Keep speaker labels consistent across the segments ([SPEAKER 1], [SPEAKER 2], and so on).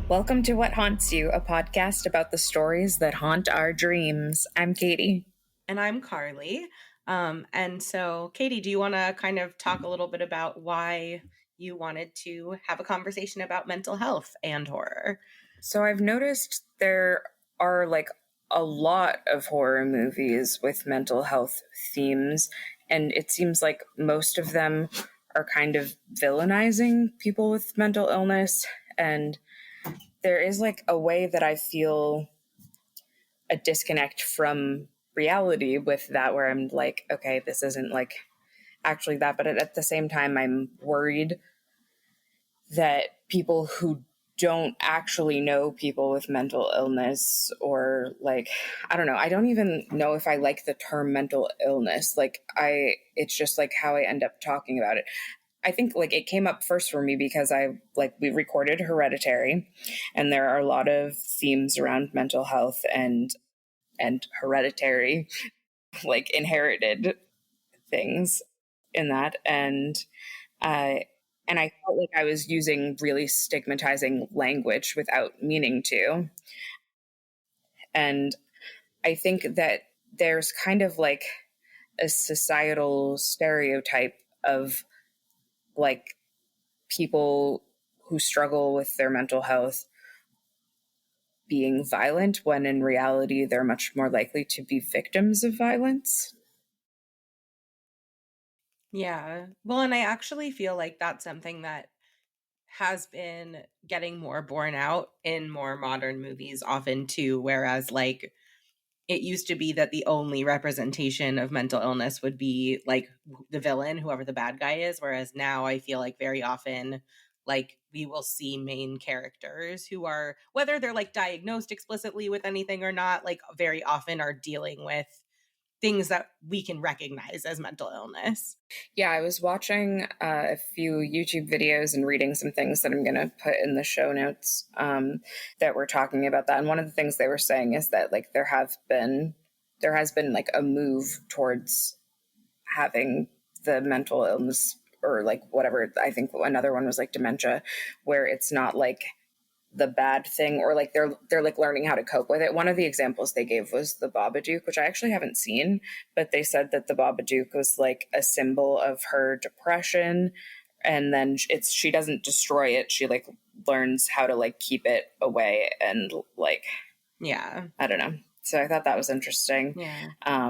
[SPEAKER 1] Welcome to What Haunts You, a podcast about the stories that haunt our dreams. I'm Katie.
[SPEAKER 2] And I'm Carly. And so, Katie, do you want to kind of talk a little bit about why you wanted to have a conversation about mental health and horror?
[SPEAKER 1] So I've noticed there are a lot of horror movies with mental health themes, and it seems like most of them are kind of villainizing people with mental illness. And there is like a way that I feel a disconnect from reality with that, where I'm like, okay, this isn't like actually that, but at the same time, I'm worried that people who don't actually know people with mental illness, or like, I don't know, I don't even know if I like the term mental illness. It's just like how I end up talking about it. I think like it came up first for me because we recorded Hereditary, and there are a lot of themes around mental health and hereditary, like inherited things in that. And I felt like I was using really stigmatizing language without meaning to. And I think that there's kind of like a societal stereotype of like people who struggle with their mental health being violent, when in reality they're much more likely to be victims of violence.
[SPEAKER 2] Yeah. Well, and I actually feel like that's something that has been getting more borne out in more modern movies often too, whereas like it used to be that the only representation of mental illness would be like the villain, whoever the bad guy is. Whereas now I feel like very often, like we will see main characters who are, whether they're like diagnosed explicitly with anything or not, like very often are dealing with things that we can recognize as mental illness.
[SPEAKER 1] Yeah, I was watching a few YouTube videos and reading some things that I'm going to put in the show notes that were talking about that. And one of the things they were saying is that like there has been like a move towards having the mental illness, or like whatever. I think another one was like dementia, where it's not like the bad thing, or like they're like learning how to cope with it. One of the examples they gave was the Babadook, which I actually haven't seen, but they said that the Babadook was like a symbol of her depression, and then she doesn't destroy it, she like learns how to like keep it away, and like,
[SPEAKER 2] Yeah.
[SPEAKER 1] I don't know. So I thought that was interesting.
[SPEAKER 2] Yeah.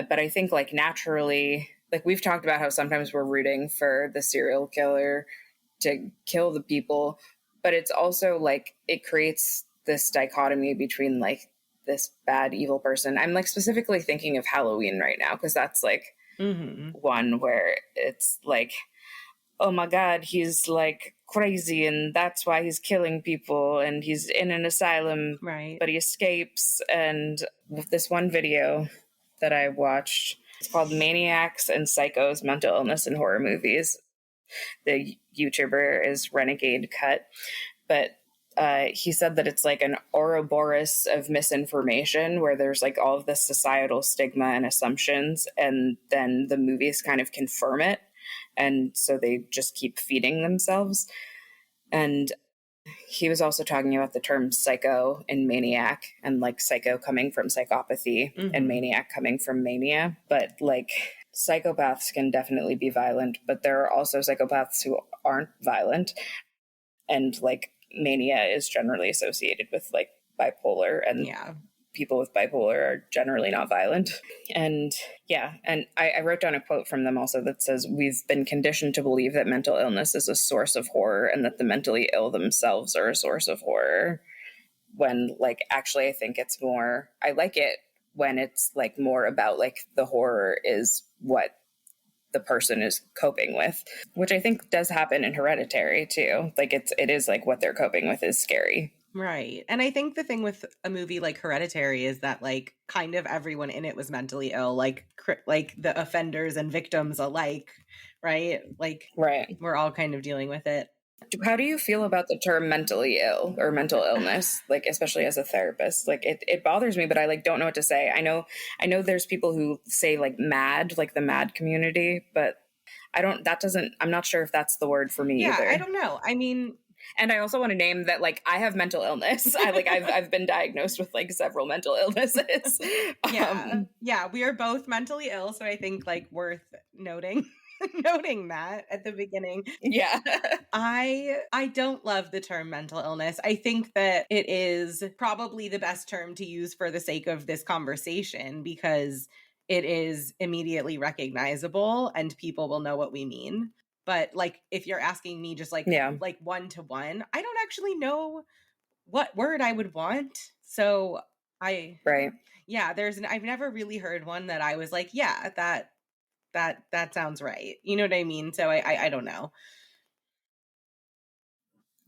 [SPEAKER 1] But I think like naturally, like we've talked about how sometimes we're rooting for the serial killer to kill the people, but it's also like it creates this dichotomy between like this bad evil person. I'm like specifically thinking of Halloween right now, because that's like one where it's like, oh my god, he's like crazy and that's why he's killing people, and he's in an asylum,
[SPEAKER 2] Right.
[SPEAKER 1] but he escapes. And with this one video that I watched, it's called Maniacs and Psychos: Mental Illness in Horror Movies. The YouTuber is Renegade Cut, but he said that it's like an Ouroboros of misinformation, where there's like all of this societal stigma and assumptions, and then the movies kind of confirm it, and so they just keep feeding themselves. And he was also talking about the term psycho and maniac, and like psycho coming from psychopathy and maniac coming from mania. But like psychopaths can definitely be violent, but there are also psychopaths who aren't violent. And like mania is generally associated with like bipolar, and
[SPEAKER 2] Yeah.
[SPEAKER 1] people with bipolar are generally not violent. And yeah, and I wrote down a quote from them also that says, "We've been conditioned to believe that mental illness is a source of horror, and that the mentally ill themselves are a source of horror." When like actually I think it's more, I like it when it's like more about like the horror is what the person is coping with, which I think does happen in Hereditary too. Like it is like what they're coping with is scary.
[SPEAKER 2] Right. And I think the thing with a movie like Hereditary is that like kind of everyone in it was mentally ill, like the offenders and victims alike, right? Like
[SPEAKER 1] Right.
[SPEAKER 2] we're all kind of dealing with it.
[SPEAKER 1] How do you feel about the term mentally ill or mental illness? Like, especially as a therapist, like it bothers me, but I like don't know what to say. I know there's people who say like mad, like the mad community, but I'm not sure if that's the word for me
[SPEAKER 2] Yeah,
[SPEAKER 1] either.
[SPEAKER 2] I don't know. I mean,
[SPEAKER 1] And I also want to name that like I have mental illness. I've been diagnosed with like several mental illnesses.
[SPEAKER 2] Yeah. Yeah, we are both mentally ill, so I think like worth noting noting that at the beginning.
[SPEAKER 1] Yeah.
[SPEAKER 2] I don't love the term mental illness. I think that it is probably the best term to use for the sake of this conversation because it is immediately recognizable and people will know what we mean. But like if you're asking me just
[SPEAKER 1] Yeah.
[SPEAKER 2] like one to one, I don't actually know what word I would want. So I
[SPEAKER 1] Right.
[SPEAKER 2] yeah, I've never really heard one that I was like, yeah, that sounds right. You know what I mean? So I don't know.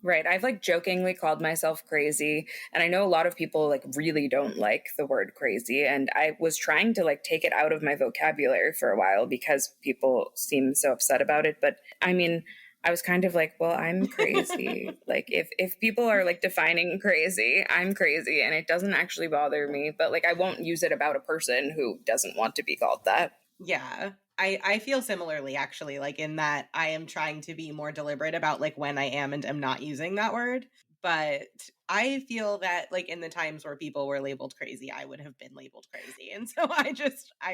[SPEAKER 1] Right. I've like jokingly called myself crazy. And I know a lot of people like really don't like the word crazy. And I was trying to like take it out of my vocabulary for a while because people seem so upset about it. But I mean, I was kind of like, well, I'm crazy. Like if people are like defining crazy, I'm crazy and it doesn't actually bother me. But like I won't use it about a person who doesn't want to be called that.
[SPEAKER 2] Yeah. I feel similarly actually, like in that I am trying to be more deliberate about like when I am and am not using that word. But I feel that like in the times where people were labeled crazy, I would have been labeled crazy. And so I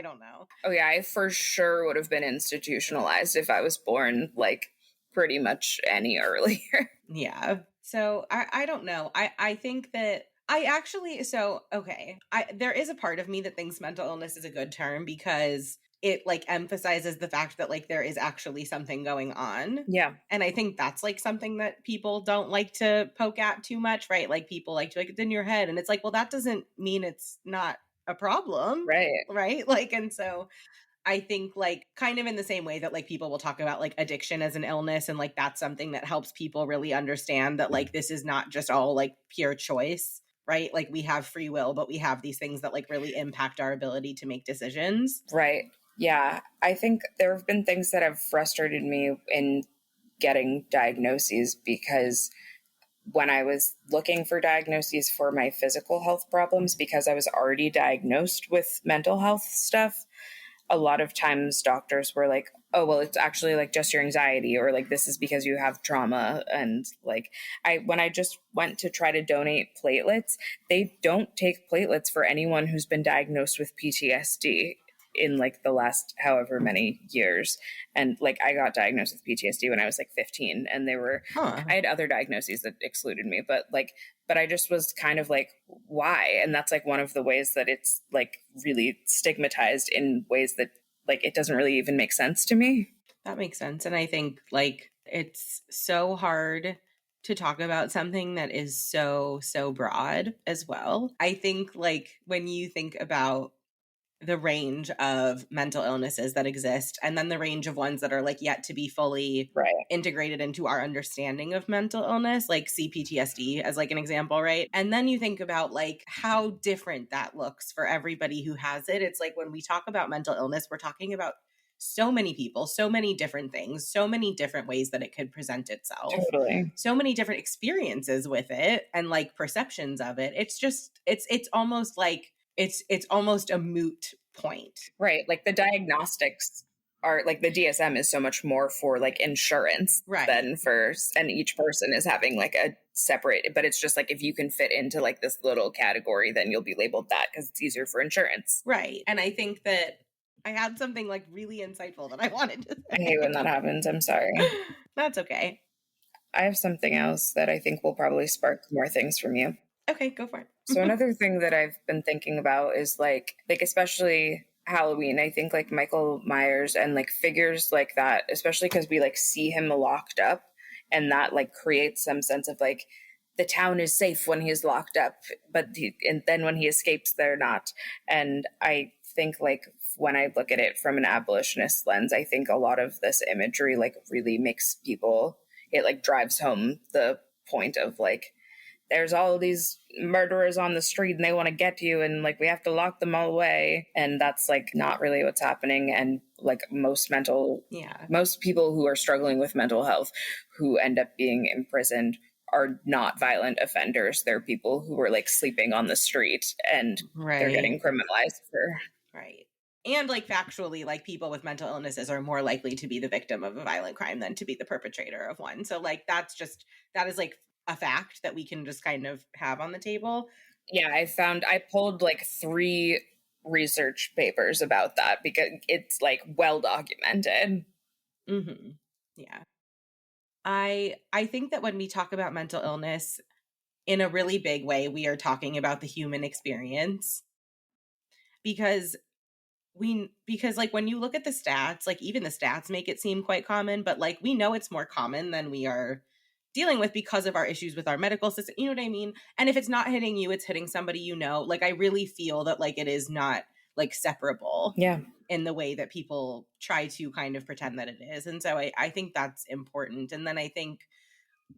[SPEAKER 2] don't know.
[SPEAKER 1] Oh yeah, I for sure would have been institutionalized if I was born like pretty much any earlier.
[SPEAKER 2] Yeah. So I don't know. I think that I actually so okay. There is a part of me that thinks mental illness is a good term because it like emphasizes the fact that like there is actually something going on.
[SPEAKER 1] Yeah,
[SPEAKER 2] And I think that's like something that people don't like to poke at too much, right? Like people like to like it's in your head and it's like, well, that doesn't mean it's not a problem,
[SPEAKER 1] right.
[SPEAKER 2] right? Like and so I think like kind of in the same way that like people will talk about like addiction as an illness and like that's something that helps people really understand that like this is not just all like pure choice, right? Like we have free will, but we have these things that like really impact our ability to make decisions.
[SPEAKER 1] Right. Yeah, I think there have been things that have frustrated me in getting diagnoses because when I was looking for diagnoses for my physical health problems, because I was already diagnosed with mental health stuff, a lot of times doctors were like, oh, well, it's actually like just your anxiety, or like this is because you have trauma. And like, when I just went to try to donate platelets, they don't take platelets for anyone who's been diagnosed with PTSD in like the last however many years. And like I got diagnosed with PTSD when I was like 15 and I had other diagnoses that excluded me, but I just was kind of like, why? And that's like one of the ways that it's like really stigmatized in ways that like it doesn't really even make sense to me.
[SPEAKER 2] That makes sense. And I think like it's so hard to talk about something that is so broad as well. I think like when you think about the range of mental illnesses that exist and then the range of ones that are like yet to be fully
[SPEAKER 1] Right.
[SPEAKER 2] integrated into our understanding of mental illness, like CPTSD as like an example, right? And then you think about like how different that looks for everybody who has it. It's like when we talk about mental illness, we're talking about so many people, so many different things, so many different ways that it could present itself,
[SPEAKER 1] Totally.
[SPEAKER 2] so many different experiences with it and like perceptions of it. It's just it's almost like it's almost a moot point.
[SPEAKER 1] Right. Like the diagnostics are like the DSM is so much more for like insurance
[SPEAKER 2] Right.
[SPEAKER 1] than for, and each person is having like a separate, but it's just like if you can fit into like this little category, then you'll be labeled that because it's easier for insurance.
[SPEAKER 2] Right. And I think that I had something like really insightful that I wanted to say.
[SPEAKER 1] I hate when that happens. I'm sorry.
[SPEAKER 2] That's okay.
[SPEAKER 1] I have something else that I think will probably spark more things from you.
[SPEAKER 2] Okay, go for it.
[SPEAKER 1] So another thing that I've been thinking about is like especially Halloween. I think like Michael Myers and like figures like that, especially because we like see him locked up, and that like creates some sense of like the town is safe when he's locked up, and then when he escapes, they're not. And I think like when I look at it from an abolitionist lens, I think a lot of this imagery like really makes people, it like drives home the point of like there's all these murderers on the street and they want to get to you and like we have to lock them all away, and that's like not really what's happening. And like most people who are struggling with mental health who end up being imprisoned are not violent offenders. They're people who are like sleeping on the street and they're getting criminalized for
[SPEAKER 2] right. and like factually, like people with mental illnesses are more likely to be the victim of a violent crime than to be the perpetrator of one. So like that is like a fact that we can just kind of have on the table.
[SPEAKER 1] Yeah, I pulled like 3 research papers about that because it's like well documented.
[SPEAKER 2] Mm-hmm. Yeah. I think that when we talk about mental illness in a really big way, we are talking about the human experience, because like when you look at the stats, like even the stats make it seem quite common, but like we know it's more common than we are dealing with because of our issues with our medical system. You know what I mean? And if it's not hitting you, it's hitting somebody you know. Like I really feel that like it is not like separable.
[SPEAKER 1] Yeah.
[SPEAKER 2] In the way that people try to kind of pretend that it is. And so I think that's important. And then I think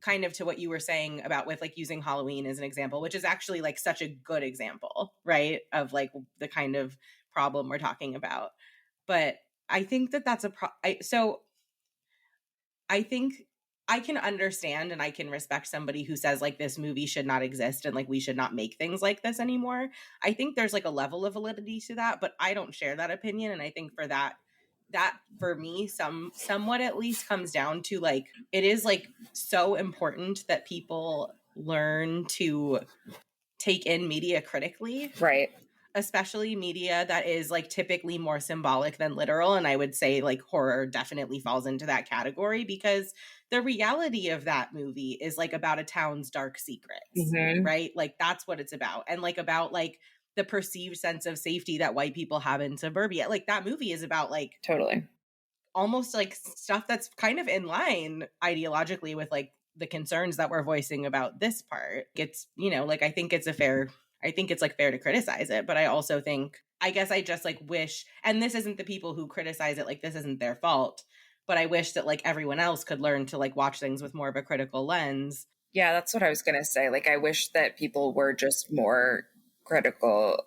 [SPEAKER 2] kind of to what you were saying about with like using Halloween as an example, which is actually like such a good example, right? Of like the kind of problem we're talking about. But I think that that's so I think I can understand and I can respect somebody who says like this movie should not exist and like we should not make things like this anymore. I think there's like a level of validity to that, but I don't share that opinion. And I think for that for me somewhat at least comes down to like it is like so important that people learn to take in media critically,
[SPEAKER 1] Right.
[SPEAKER 2] especially media that is like typically more symbolic than literal. And I would say like horror definitely falls into that category, because the reality of that movie is like about a town's dark secrets,
[SPEAKER 1] Mm-hmm.
[SPEAKER 2] right? Like that's what it's about. And like about like the perceived sense of safety that white people have in suburbia. Like that movie is about like
[SPEAKER 1] Totally.
[SPEAKER 2] almost like stuff that's kind of in line ideologically with like the concerns that we're voicing about this part. It's, you know, like I think it's like fair to criticize it, but I also think, I guess I just like wish, and this isn't the people who criticize it, like this isn't their fault, but I wish that like everyone else could learn to like watch things with more of a critical lens.
[SPEAKER 1] Yeah, that's what I was going to say. Like I wish that people were just more critical,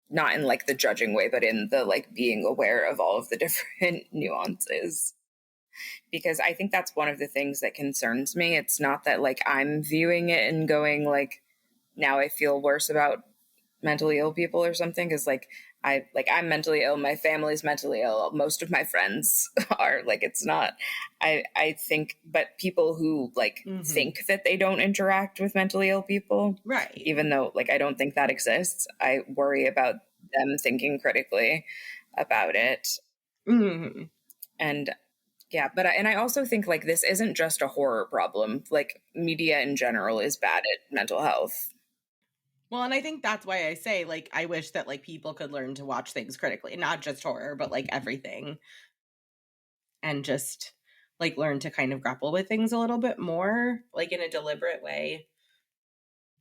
[SPEAKER 1] not in like the judging way, but in the like being aware of all of the different nuances. Because I think that's one of the things that concerns me. It's not that like I'm viewing it and going like, now I feel worse about mentally ill people or something, because I'm mentally ill, my family's mentally ill, most of my friends are. Like it's not, I think, but people who like think that they don't interact with mentally ill people,
[SPEAKER 2] right,
[SPEAKER 1] even though like I don't think that exists, I worry about them thinking critically about it.
[SPEAKER 2] mm-hmm.
[SPEAKER 1] And yeah, but and I also think like this isn't just a horror problem. Like media in general is bad at mental health.
[SPEAKER 2] Well, and I think that's why I say like I wish that like people could learn to watch things critically, not just horror, but like everything, and just like learn to kind of grapple with things a little bit more, like in a deliberate way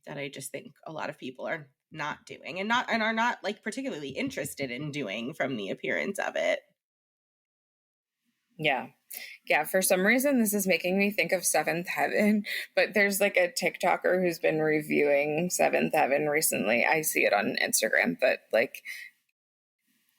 [SPEAKER 2] that I just think a lot of people are not doing and are not like particularly interested in doing from the appearance of it.
[SPEAKER 1] Yeah. Yeah, for some reason this is making me think of Seventh Heaven, but there's like a TikToker who's been reviewing Seventh Heaven recently. I see it on Instagram, but like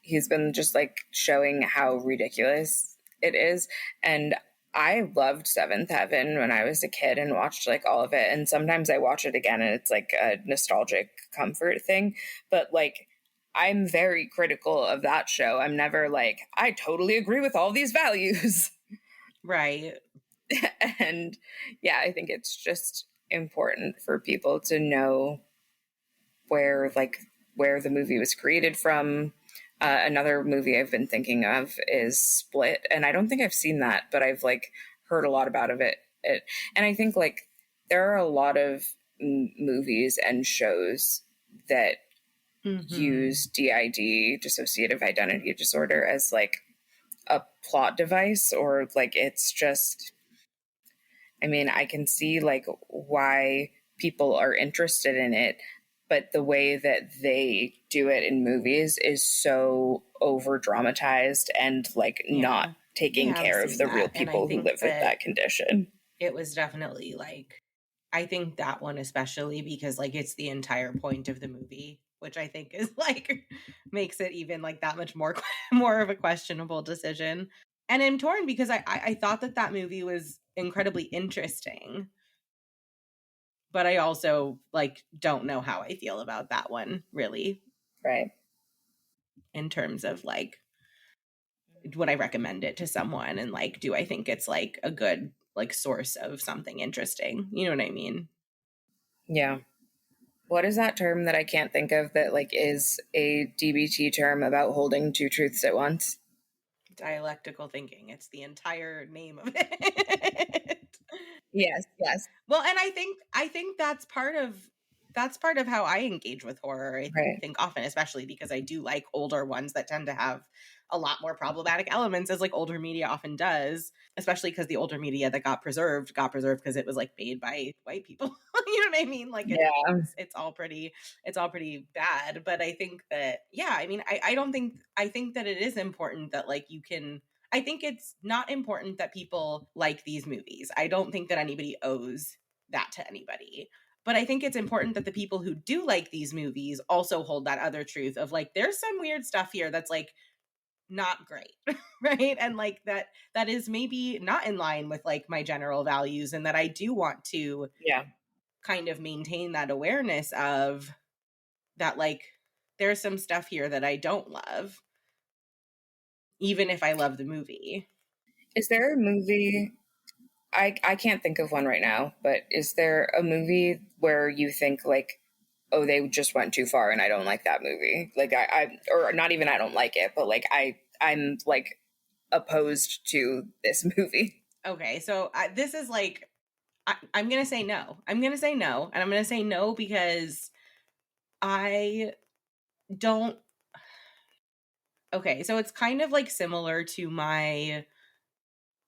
[SPEAKER 1] he's been just like showing how ridiculous it is. And I loved Seventh Heaven when I was a kid and watched like all of it. And sometimes I watch it again and it's like a nostalgic comfort thing. But like I'm very critical of that show. I'm never like, I totally agree with all these values.
[SPEAKER 2] Right.
[SPEAKER 1] And yeah, I think it's just important for people to know where the movie was created from. Another movie I've been thinking of is Split, and I don't think I've seen that, but I've like heard a lot about it. And I think like there are a lot of movies and shows that use DID, dissociative identity disorder, as like a plot device, or like it's just, I mean, I can see like why people are interested in it, but the way that they do it in movies is so over dramatized and like not taking care of the real people who live with that condition.
[SPEAKER 2] It was definitely like, I think that one especially because like it's the entire point of the movie, which I think is like makes it even like that much more more of a questionable decision. And I'm torn because I thought that movie was incredibly interesting, but I also like don't know how I feel about that one really.
[SPEAKER 1] Right.
[SPEAKER 2] in terms of like, would I recommend it to someone, and like, do I think it's like a good like source of something interesting? You know what I mean?
[SPEAKER 1] Yeah. What is that term that I can't think of that like is a DBT term about holding two truths at once?
[SPEAKER 2] Dialectical thinking. It's the entire name of it.
[SPEAKER 1] Yes, yes.
[SPEAKER 2] Well, and I think that's part of how I engage with horror. I
[SPEAKER 1] Right.
[SPEAKER 2] think often, especially because I do like older ones that tend to have a lot more problematic elements, as like older media often does, especially because the older media that got preserved because it was like made by white people. You know what I mean? Like
[SPEAKER 1] Yeah.
[SPEAKER 2] it's all pretty bad. But I think that, yeah, I mean, I don't think, I think that it is important that like you can, I think it's not important that people like these movies. I don't think that anybody owes that to anybody. But I think it's important that the people who do like these movies also hold that other truth of like, there's some weird stuff here that's like not great. Right? And like that is maybe not in line with like my general values, and that I do want to
[SPEAKER 1] Yeah.
[SPEAKER 2] kind of maintain that awareness of that, like, there's some stuff here that I don't love, even if I love the movie.
[SPEAKER 1] Is there a movie I can't think of one right now, but is there a movie where you think like, oh, they just went too far and I don't like that movie? Like I or not even I don't like it, but like I'm like opposed to this movie.
[SPEAKER 2] Okay, so this is like, I'm gonna say no. I'm gonna say no, and I'm gonna say no because I don't. Okay, so it's kind of like similar to my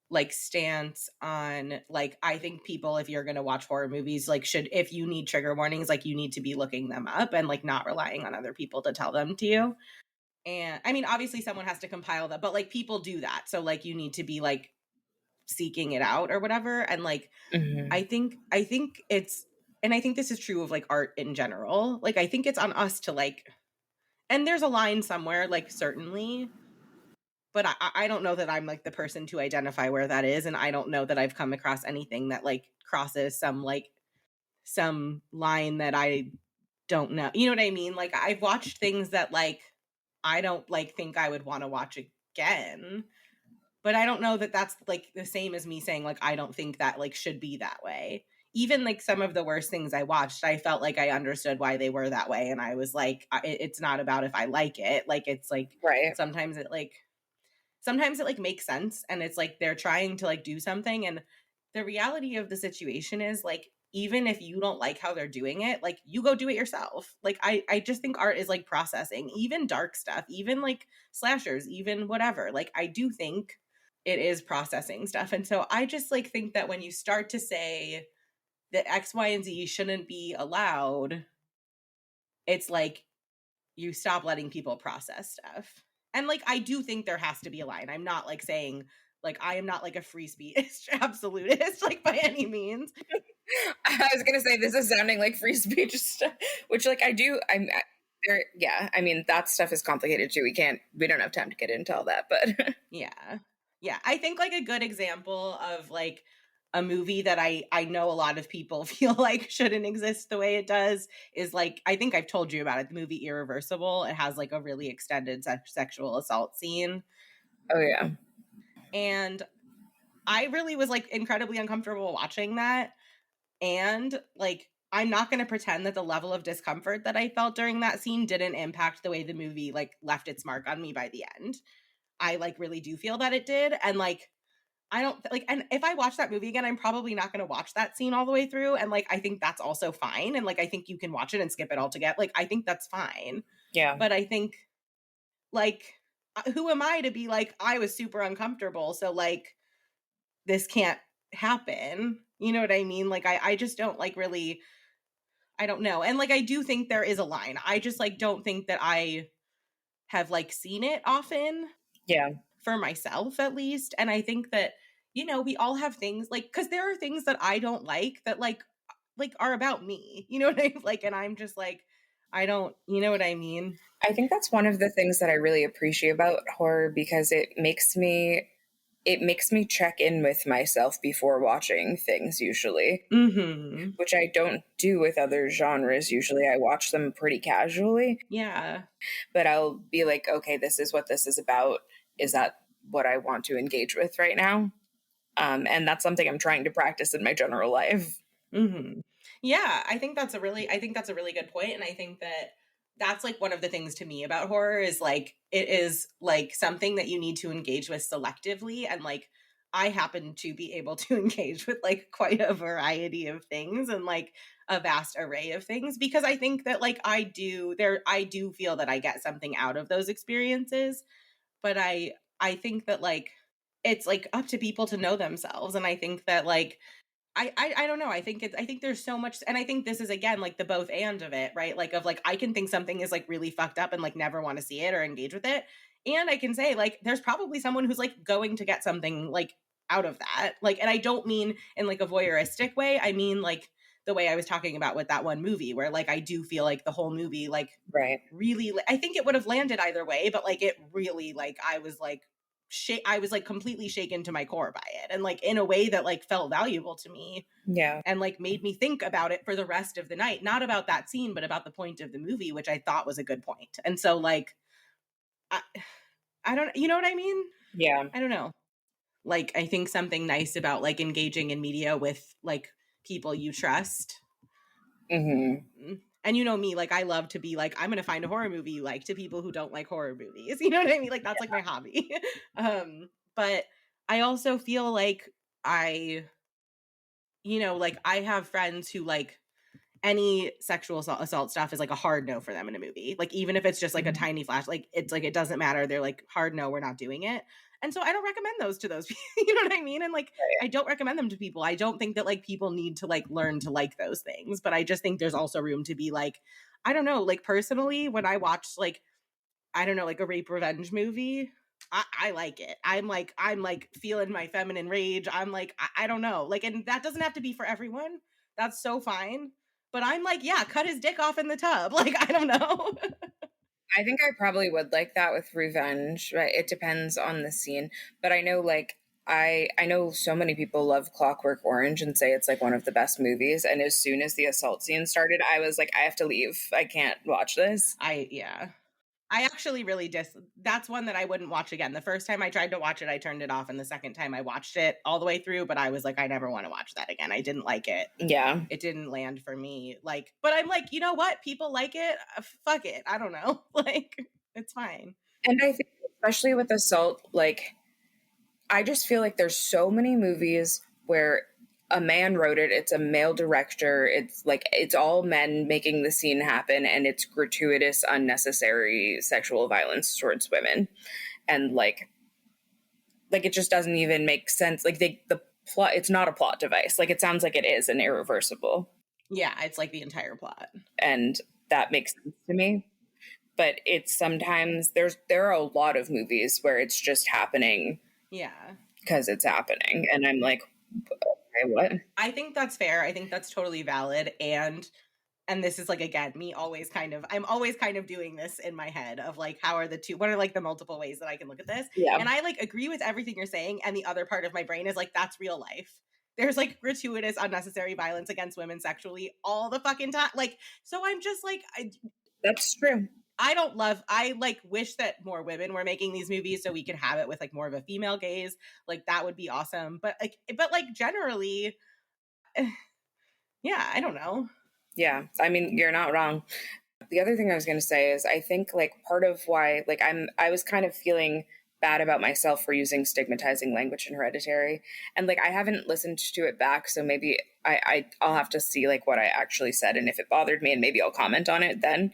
[SPEAKER 2] like stance on like, I think people, if you're going to watch horror movies, like, should, if you need trigger warnings, like you need to be looking them up and like not relying on other people to tell them to you. And I mean, obviously someone has to compile that, but like people do that, so like you need to be like seeking it out or whatever. And like,
[SPEAKER 1] Mm-hmm.
[SPEAKER 2] I think it's, and I think this is true of like art in general, like I think it's on us to like, and there's a line somewhere, like, certainly, but I don't know that I'm like the person to identify where that is, and I don't know that I've come across anything that like crosses some line that I don't know. You know what I mean? Like, I've watched things that like I don't like think I would want to watch again, but I don't know that that's like the same as me saying like I don't think that like should be that way. Even like some of the worst things I watched, I felt like I understood why they were that way, and I was like, it's not about if I like it. Like, it's like
[SPEAKER 1] Right.
[SPEAKER 2] sometimes it like sometimes it like makes sense, and it's like they're trying to like do something, and the reality of the situation is like, even if you don't like how they're doing it, like, you go do it yourself. Like, I just think art is like processing, even dark stuff, even like slashers, even whatever. Like, I do think it is processing stuff. And so I just like think that when you start to say that X, Y, and Z shouldn't be allowed, it's like you stop letting people process stuff. And like, I do think there has to be a line. I'm not like saying, like, I am not like a free speech absolutist, like, by any means.
[SPEAKER 1] I was gonna say this is sounding like free speech stuff, which like I do. I'm there. Yeah, I mean that stuff is complicated too. We don't have time to get into all that, but
[SPEAKER 2] Yeah. Yeah. I think like a good example of like a movie that I know a lot of people feel like shouldn't exist the way it does is like, I think I've told you about it, the movie Irreversible. It has like a really extended sexual assault scene.
[SPEAKER 1] oh yeah,
[SPEAKER 2] And I really was like incredibly uncomfortable watching that. And like, I'm not going to pretend that the level of discomfort that I felt during that scene didn't impact the way the movie like left its mark on me by the end. I like really do feel that it did. And like, I don't like, and if I watch that movie again, I'm probably not going to watch that scene all the way through. And like, I think that's also fine. And like, I think you can watch it and skip it altogether. Like, I think that's fine.
[SPEAKER 1] yeah.
[SPEAKER 2] But I think, like, who am I to be like, I was super uncomfortable, so like, this can't happen? You know what I mean? Like, I just don't like really, I don't know. And like, I do think there is a line. I just like don't think that I have like seen it often
[SPEAKER 1] Yeah.
[SPEAKER 2] for myself, at least. And I think that, you know, we all have things like, because there are things that I don't like that like are about me. You know what I mean? Like, and I'm just like, I don't, you know what I mean?
[SPEAKER 1] I think that's one of the things that I really appreciate about horror because it makes me it makes me check in with myself before watching things usually,
[SPEAKER 2] Mhm.
[SPEAKER 1] which I don't do with other genres. Usually I watch them pretty casually,
[SPEAKER 2] Yeah.
[SPEAKER 1] but I'll be like, okay, this is what this is about. Is that what I want to engage with right now? And that's something I'm trying to practice in my general life.
[SPEAKER 2] Mhm. Yeah, I think that's a really good point, and I think that that's like one of the things to me about horror is like it is like something that you need to engage with selectively, and like I happen to be able to engage with like quite a variety of things and like a vast array of things because I think that like I do feel that I get something out of those experiences, but I think that like it's like up to people to know themselves, and I think that like I don't know. I think there's so much, and I think this is again like the both and of it, right? Like of like I can think something is like really fucked up and like never want to see it or engage with it, and I can say like there's probably someone who's like going to get something like out of that, like, and I don't mean in like a voyeuristic way. I mean like the way I was talking about with that one movie where like I do feel like the whole movie like
[SPEAKER 1] Right.
[SPEAKER 2] really I think it would have landed either way, but like it really like I was like completely shaken to my core by it and like in a way that like felt valuable to me
[SPEAKER 1] Yeah.
[SPEAKER 2] and like made me think about it for the rest of the night, not about that scene but about the point of the movie, which I thought was a good point. And so like I, I don't, you know what I mean?
[SPEAKER 1] Yeah.
[SPEAKER 2] I don't know. Like I think something nice about like engaging in media with like people you trust.
[SPEAKER 1] Hmm.
[SPEAKER 2] And you know me, like I love to be like, I'm gonna find a horror movie you like to people who don't like horror movies. You know what I mean? Like that's like my hobby. But I also feel like I, you know, like I have friends who like any sexual assault stuff is like a hard no for them in a movie. Like even if it's just like a
[SPEAKER 1] Hmm.
[SPEAKER 2] tiny flash, like it's like it doesn't matter. They're like hard no, we're not doing it. And so I don't recommend those to those people. You know what I mean? And like I don't recommend them to people. I don't think that like people need to like learn to like those things, but I just think there's also room to be like I don't know, like personally when I watched like I don't know, like a rape revenge movie, I like it. I'm like feeling my feminine rage. I'm like, I don't know. Like, and that doesn't have to be for everyone. That's so fine. But I'm like, yeah, cut his dick off in the tub. Like, I don't know.
[SPEAKER 1] I think I probably would like that with revenge, right? It depends on the scene, but I know like I know so many people love Clockwork Orange and say it's like one of the best movies. And as soon as the assault scene started, I was like, I have to leave. I can't watch this.
[SPEAKER 2] Yeah. I actually really that's one that I wouldn't watch again. The first time I tried to watch it, I turned it off, and the second time I watched it all the way through, but I was like, I never want to watch that again. I didn't like it.
[SPEAKER 1] Yeah.
[SPEAKER 2] It didn't land for me. Like, but I'm like, you know what? People like it. Fuck it. I don't know. Like, it's fine.
[SPEAKER 1] And I think especially with assault, like I just feel like there's so many movies where a man wrote it, it's a male director, it's like it's all men making the scene happen and it's gratuitous, unnecessary sexual violence towards women. And like it just doesn't even make sense. Like the plot, it's not a plot device. Like it sounds like it is an irreversible.
[SPEAKER 2] Yeah, it's like the entire plot.
[SPEAKER 1] And that makes sense to me. But it's sometimes there are a lot of movies where it's just happening
[SPEAKER 2] Yeah.
[SPEAKER 1] because it's happening. And I'm like, okay, what?
[SPEAKER 2] I think that's fair. I think that's totally valid. And this is like again me always kind of I'm always kind of doing this in my head of like how are the two what are like the multiple ways that I can look at this.
[SPEAKER 1] Yeah.
[SPEAKER 2] And I like agree with everything you're saying, and the other part of my brain is like that's real life. There's like gratuitous unnecessary violence against women sexually all the fucking time. Like so I'm just like
[SPEAKER 1] That's true.
[SPEAKER 2] I like wish that more women were making these movies so we could have it with like more of a female gaze. Like that would be awesome. But like generally yeah, I don't know.
[SPEAKER 1] Yeah. I mean, you're not wrong. The other thing I was going to say is I think like part of why like I was kind of feeling bad about myself for using stigmatizing language in Hereditary, and like I haven't listened to it back, so maybe I'll have to see like what I actually said and if it bothered me, and maybe I'll comment on it then.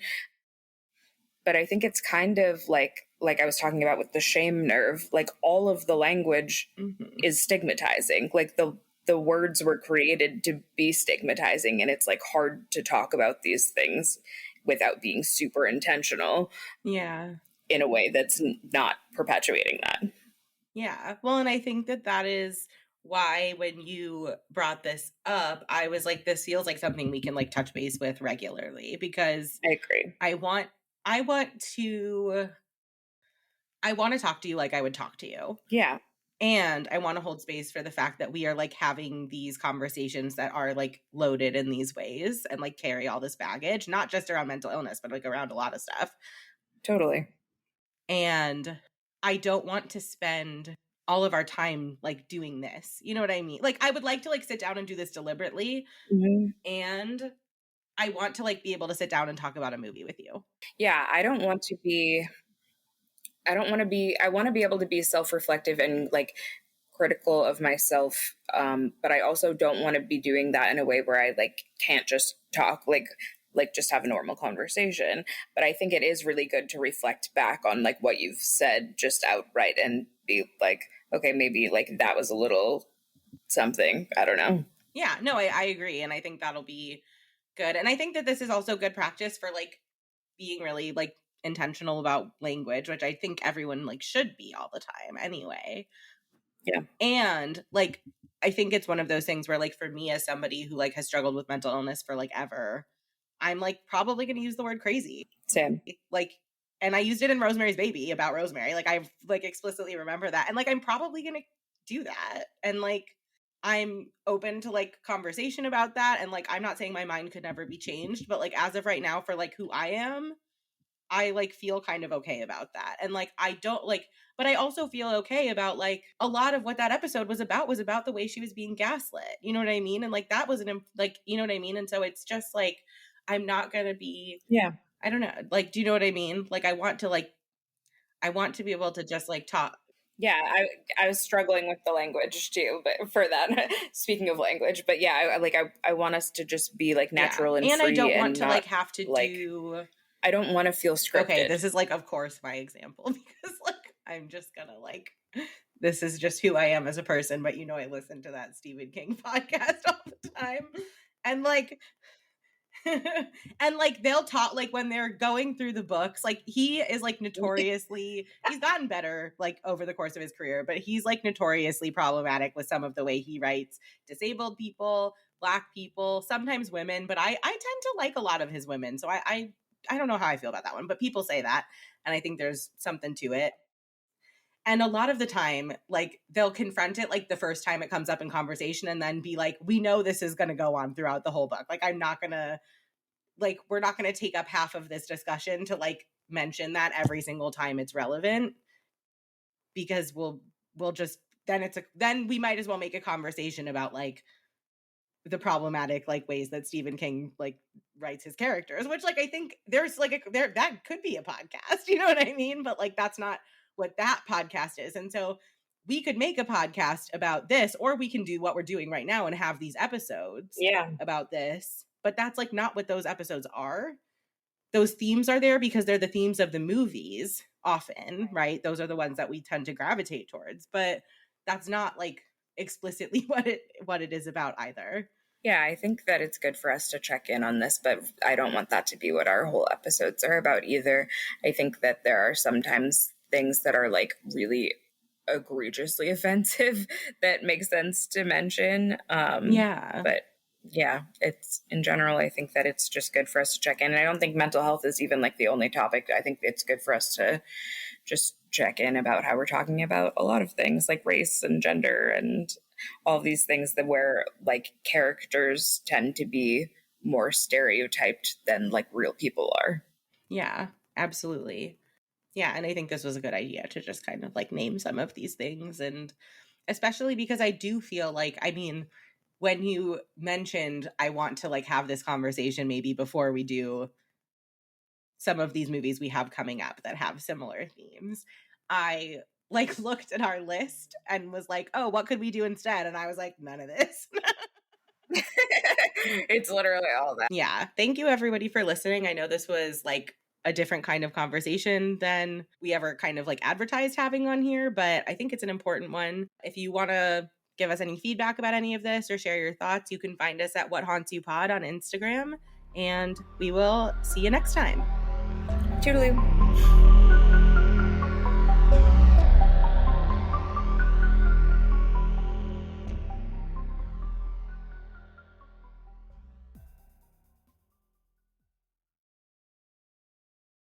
[SPEAKER 1] But I think it's kind of like I was talking about with the shame nerve, like all of the language is stigmatizing. Like the words were created to be stigmatizing, and it's like hard to talk about these things without being super intentional.
[SPEAKER 2] Yeah.
[SPEAKER 1] In a way that's not perpetuating that.
[SPEAKER 2] Yeah. Well, and I think that that is why when you brought this up, I was like, this feels like something we can like touch base with regularly because
[SPEAKER 1] I agree.
[SPEAKER 2] I want to talk to you like I would talk to you.
[SPEAKER 1] Yeah.
[SPEAKER 2] And I want to hold space for the fact that we are like having these conversations that are like loaded in these ways and like carry all this baggage, not just around mental illness, but like around a lot of stuff.
[SPEAKER 1] Totally.
[SPEAKER 2] And I don't want to spend all of our time like doing this. You know what I mean? Like I would like to like sit down and do this deliberately.
[SPEAKER 1] Mm-hmm.
[SPEAKER 2] And I want to like be able to sit down and talk about a movie with you.
[SPEAKER 1] Yeah, I want to be I want to be able to be self-reflective and like critical of myself, but I also don't want to be doing that in a way where I like can't just talk like just have a normal conversation. But I think it is really good to reflect back on like what you've said just outright and be like, okay, maybe like that was a little something, I don't know.
[SPEAKER 2] Yeah, no, I agree, and I think that'll be good. And I think that this is also good practice for like being really like intentional about language, which I think everyone like should be all the time anyway.
[SPEAKER 1] Yeah.
[SPEAKER 2] And like I think it's one of those things where like for me as somebody who like has struggled with mental illness for like ever, I'm like probably going to use the word crazy.
[SPEAKER 1] Same.
[SPEAKER 2] Like, and I used it in Rosemary's Baby about Rosemary. Like I like explicitly remember that. And like I'm probably going to do that. And like I'm open to like conversation about that. And like I'm not saying my mind could never be changed, but like as of right now for like who I am, I like feel kind of okay about that. And like I don't like, but I also feel okay about like a lot of what that episode was about the way she was being gaslit. You know what I mean? And like that was like, you know what I mean? And so it's just like I'm not going to be,
[SPEAKER 1] yeah,
[SPEAKER 2] I don't know, like do you know what I mean? Like I want to be able to just like talk.
[SPEAKER 1] Yeah, I was struggling with the language too, but for that, speaking of language, but yeah, I want us to just be like natural and free,
[SPEAKER 2] I don't want to
[SPEAKER 1] not,
[SPEAKER 2] like have to
[SPEAKER 1] like,
[SPEAKER 2] do.
[SPEAKER 1] I don't want to feel scripted.
[SPEAKER 2] Okay, this is like, of course, my example because like I'm just gonna like this is just who I am as a person. But you know, I listen to that Stephen King podcast all the time, and like. And like they'll talk like when they're going through the books, like he is like notoriously he's gotten better like over the course of his career, but he's like notoriously problematic with some of the way he writes disabled people, Black people, sometimes women, but I tend to like a lot of his women, so I don't know how I feel about that one, but people say that and I think there's something to it. And a lot of the time, like they'll confront it like the first time it comes up in conversation and then be like, we know this is going to go on throughout the whole book. Like, we're not going to take up half of this discussion to like mention that every single time it's relevant because we'll just, then we might as well make a conversation about like the problematic like ways that Stephen King like writes his characters, which like I think there's like that could be a podcast, you know what I mean? But like that's not what that podcast is. And so we could make a podcast about this, or we can do what we're doing right now and have these episodes about this. But that's like not what those episodes are. Those themes are there because they're the themes of the movies often, right? Those are the ones that we tend to gravitate towards, but that's not like explicitly what it is about either.
[SPEAKER 1] Yeah, I think that it's good for us to check in on this, but I don't want that to be what our whole episodes are about either. I think that there are sometimes things that are like really egregiously offensive that make sense to mention. But yeah, it's in general, I think that it's just good for us to check in. And I don't think mental health is even like the only topic. I think it's good for us to just check in about how we're talking about a lot of things like race and gender and all these things that where like characters tend to be more stereotyped than like real people are.
[SPEAKER 2] Yeah, absolutely. Yeah, and I think this was a good idea to just kind of like name some of these things, and especially because I do feel like, I mean, when you mentioned I want to like have this conversation maybe before we do some of these movies we have coming up that have similar themes, I like looked at our list and was like, oh, what could we do instead? And I was like, none of this.
[SPEAKER 1] It's literally all that.
[SPEAKER 2] Yeah. Thank you everybody for listening. I know this was like a different kind of conversation than we ever kind of like advertised having on here, but I think it's an important one. If you want to give us any feedback about any of this or share your thoughts, you can find us at What Haunts You Pod on Instagram, and we will see you next time.
[SPEAKER 1] Toodaloo.